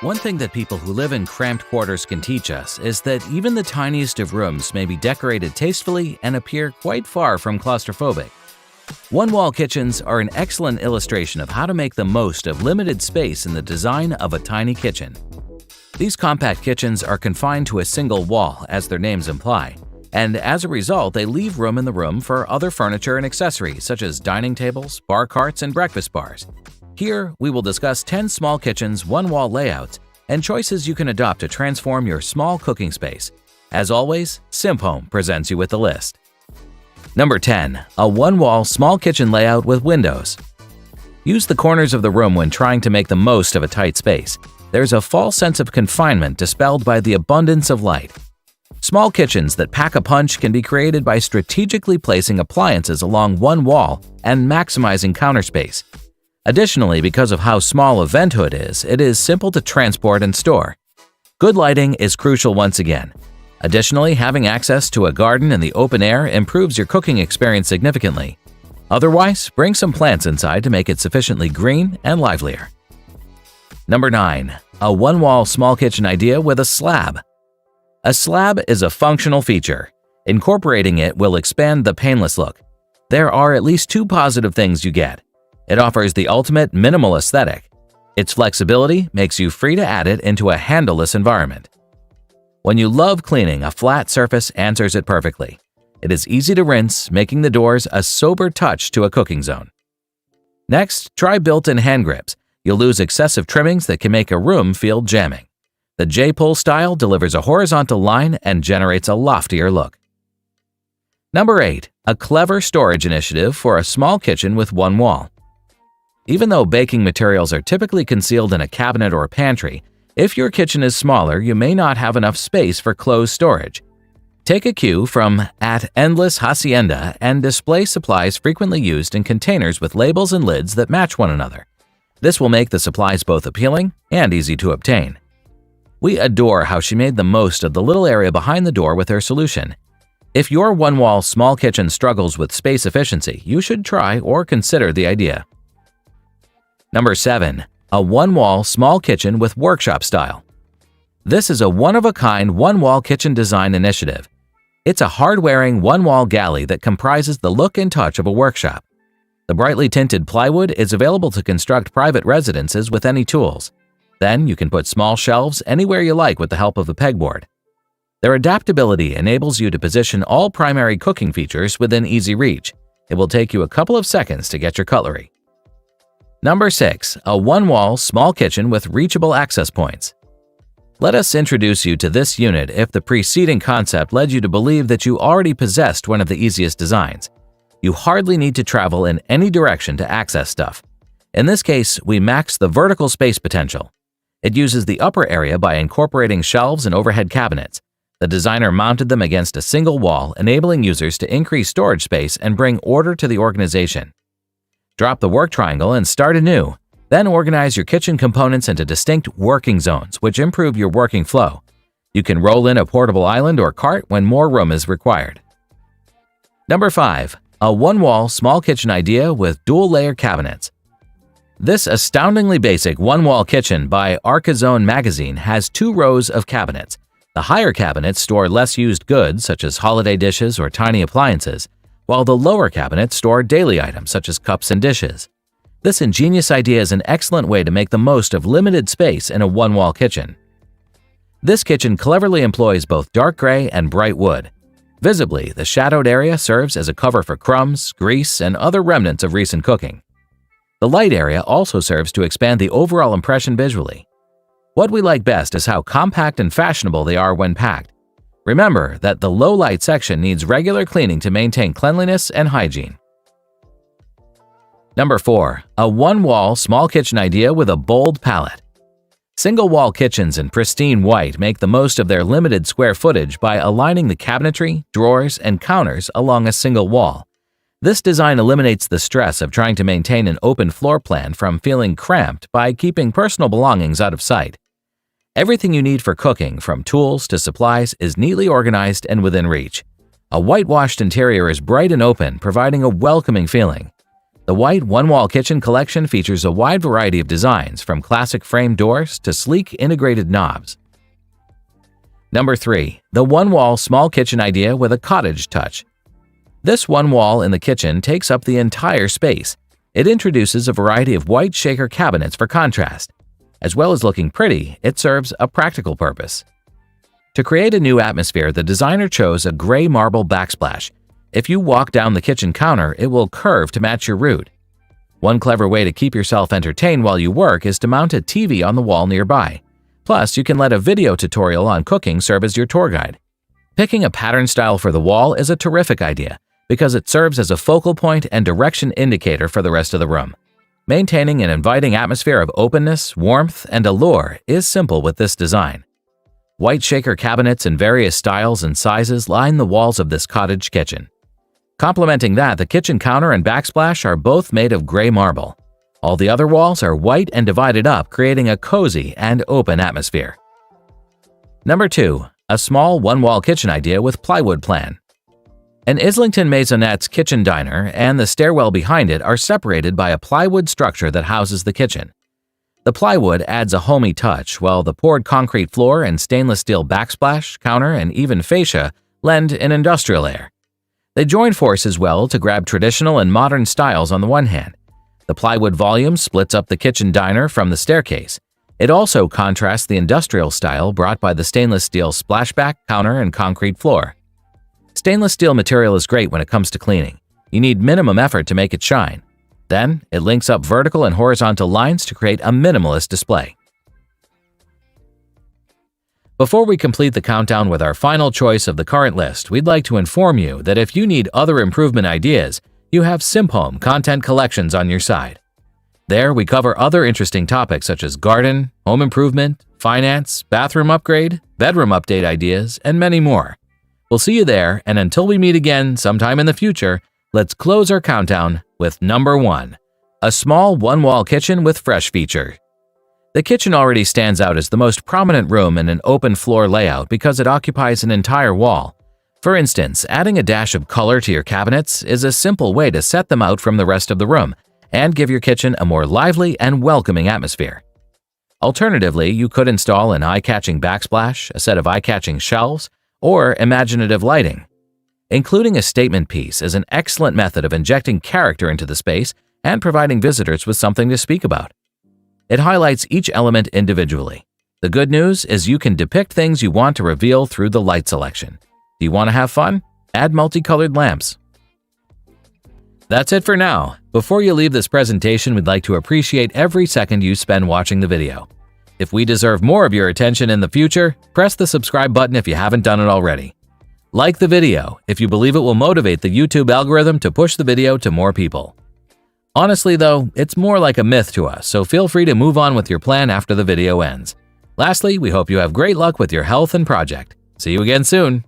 One thing that people who live in cramped quarters can teach us is that even the tiniest of rooms may be decorated tastefully and appear quite far from claustrophobic. One-wall kitchens are an excellent illustration of how to make the most of limited space in the design of a tiny kitchen. These compact kitchens are confined to a single wall, as their names imply, and as a result, they leave room in the room for other furniture and accessories such as dining tables, bar carts, and breakfast bars. Here, we will discuss 10 small kitchens, one-wall layouts, and choices you can adopt to transform your small cooking space. As always, SimpHome presents you with the list. Number 10. A one-wall small kitchen layout with windows. Use the corners of the room when trying to make the most of a tight space. There's a false sense of confinement dispelled by the abundance of light. Small kitchens that pack a punch can be created by strategically placing appliances along one wall and maximizing counter space. Additionally, because of how small a vent hood is, it is simple to transport and store. Good lighting is crucial once again. Additionally, having access to a garden in the open air improves your cooking experience significantly. Otherwise, bring some plants inside to make it sufficiently green and livelier. Number 9. A one-wall small kitchen idea with a slab. A slab is a functional feature. Incorporating it will expand the painless look. There are at least two positive things you get. It offers the ultimate minimal aesthetic. Its flexibility makes you free to add it into a handleless environment. When you love cleaning, a flat surface answers it perfectly. It is easy to rinse, making the doors a sober touch to a cooking zone. Next, try built-in hand grips. You'll lose excessive trimmings that can make a room feel jamming. The J-pull style delivers a horizontal line and generates a loftier look. Number 8. A clever storage initiative for a small kitchen with one wall. Even though baking materials are typically concealed in a cabinet or pantry, if your kitchen is smaller, you may not have enough space for closed storage. Take a cue from @Endless Hacienda and display supplies frequently used in containers with labels and lids that match one another. This will make the supplies both appealing and easy to obtain. We adore how she made the most of the little area behind the door with her solution. If your one-wall small kitchen struggles with space efficiency, you should try or consider the idea. Number 7. A one-wall small kitchen with workshop style. This is a one-of-a-kind one-wall kitchen design initiative. It's a hard-wearing one-wall galley that comprises the look and touch of a workshop. The brightly tinted plywood is available to construct private residences with any tools. Then you can put small shelves anywhere you like with the help of a pegboard. Their adaptability enables you to position all primary cooking features within easy reach. It will take you a couple of seconds to get your cutlery. Number 6. A one-wall small kitchen with reachable access points. Let us introduce you to this unit if the preceding concept led you to believe that you already possessed one of the easiest designs. You hardly need to travel in any direction to access stuff. In this case, we max the vertical space potential. It uses the upper area by incorporating shelves and overhead cabinets. The designer mounted them against a single wall, enabling users to increase storage space and bring order to the organization. Drop the work triangle and start anew. Then organize your kitchen components into distinct working zones, which improve your working flow. You can roll in a portable island or cart when more room is required. Number 5. A one-wall small kitchen idea with dual-layer cabinets. This astoundingly basic one-wall kitchen by Archizone magazine has 2 rows of cabinets. The higher cabinets store less used goods such as holiday dishes or tiny appliances, while the lower cabinets store daily items such as cups and dishes. This ingenious idea is an excellent way to make the most of limited space in a one-wall kitchen. This kitchen cleverly employs both dark gray and bright wood. Visibly, the shadowed area serves as a cover for crumbs, grease, and other remnants of recent cooking. The light area also serves to expand the overall impression visually. What we like best is how compact and fashionable they are when packed. Remember that the low-light section needs regular cleaning to maintain cleanliness and hygiene. Number 4. A one-wall small kitchen idea with a bold palette. Single-wall kitchens in pristine white make the most of their limited square footage by aligning the cabinetry, drawers, and counters along a single wall. This design eliminates the stress of trying to maintain an open floor plan from feeling cramped by keeping personal belongings out of sight. Everything you need for cooking, from tools to supplies, is neatly organized and within reach. A whitewashed interior is bright and open, providing a welcoming feeling. The white one-wall kitchen collection features a wide variety of designs, from classic frame doors to sleek integrated knobs. Number 3. The one-wall small kitchen idea with a cottage touch. This one wall in the kitchen takes up the entire space. It introduces a variety of white shaker cabinets for contrast. As well as looking pretty, it serves a practical purpose. To create a new atmosphere, the designer chose a gray marble backsplash. If you walk down the kitchen counter, it will curve to match your route. One clever way to keep yourself entertained while you work is to mount a TV on the wall nearby. Plus, you can let a video tutorial on cooking serve as your tour guide. Picking a pattern style for the wall is a terrific idea because it serves as a focal point and direction indicator for the rest of the room. Maintaining an inviting atmosphere of openness, warmth, and allure is simple with this design. White shaker cabinets in various styles and sizes line the walls of this cottage kitchen. Complementing that, the kitchen counter and backsplash are both made of gray marble. All the other walls are white and divided up, creating a cozy and open atmosphere. Number 2. A small one-wall kitchen idea with Plywood Plan. An Islington Maisonette's kitchen diner and the stairwell behind it are separated by a plywood structure that houses the kitchen. The plywood adds a homey touch, while the poured concrete floor and stainless steel backsplash, counter, and even fascia lend an industrial air. They join forces well to grab traditional and modern styles on the one hand. The plywood volume splits up the kitchen diner from the staircase. It also contrasts the industrial style brought by the stainless steel splashback, counter, and concrete floor. Stainless steel material is great when it comes to cleaning. You need minimum effort to make it shine. Then, it links up vertical and horizontal lines to create a minimalist display. Before we complete the countdown with our final choice of the current list, we'd like to inform you that if you need other improvement ideas, you have SimpHome Content Collections on your side. There, we cover other interesting topics such as garden, home improvement, finance, bathroom upgrade, bedroom update ideas, and many more. We'll see you there, and until we meet again sometime in the future, let's close our countdown with number 1, a small one-wall kitchen with fresh feature. The kitchen already stands out as the most prominent room in an open floor layout because it occupies an entire wall. For instance, adding a dash of color to your cabinets is a simple way to set them out from the rest of the room and give your kitchen a more lively and welcoming atmosphere. Alternatively, you could install an eye-catching backsplash, a set of eye-catching shelves, or imaginative lighting. Including a statement piece is an excellent method of injecting character into the space and providing visitors with something to speak about. It highlights each element individually. The good news is you can depict things you want to reveal through the light selection. Do you want to have fun? Add multicolored lamps. That's it for now. Before you leave this presentation, we'd like to appreciate every second you spend watching the video. If we deserve more of your attention in the future, press the subscribe button if you haven't done it already. Like the video if you believe it will motivate the YouTube algorithm to push the video to more people. Honestly though, it's more like a myth to us, so feel free to move on with your plan after the video ends. Lastly, we hope you have great luck with your health and project. See you again soon!